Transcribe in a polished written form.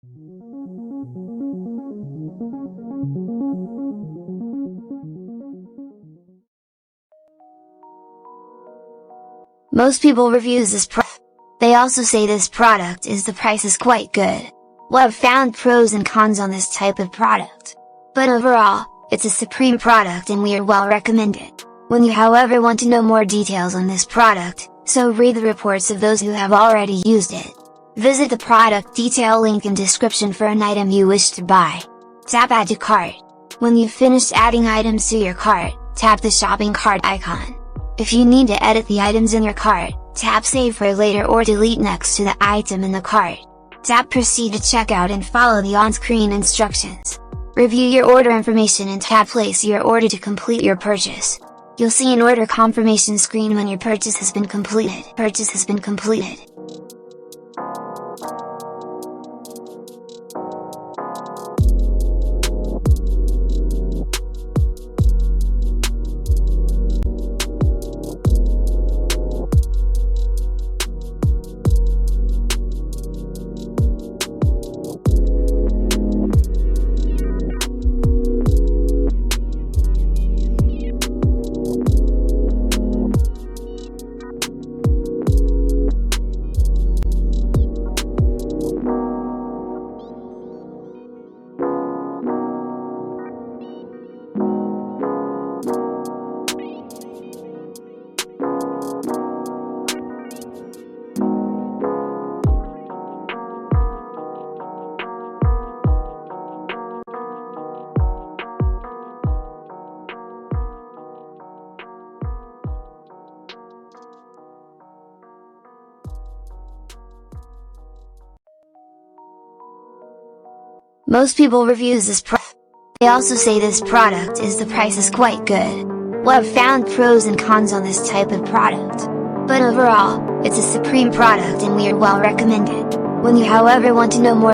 Most people reviews this product. They also say this product is the price is quite good. Well, I've found pros and cons on this type of product. But overall, it's a supreme product and we are well recommended. When you however want to know more details on this product, so read the reports of those who have already used it. Visit the product detail link in description for an item you wish to buy. Tap Add to Cart. When you've finished adding items to your cart, tap the shopping cart icon. If you need to edit the items in your cart, tap Save for later or delete next to the item in the cart. Tap Proceed to checkout and follow the on-screen instructions. Review your order information and tap Place your order to complete your purchase. You'll see an order confirmation screen when your purchase has been completed. Most people reviews this product. They also say this product is the price is quite good. Well, I've found pros and cons on this type of product. But overall, it's a supreme product and we are well recommended. When you however want to know more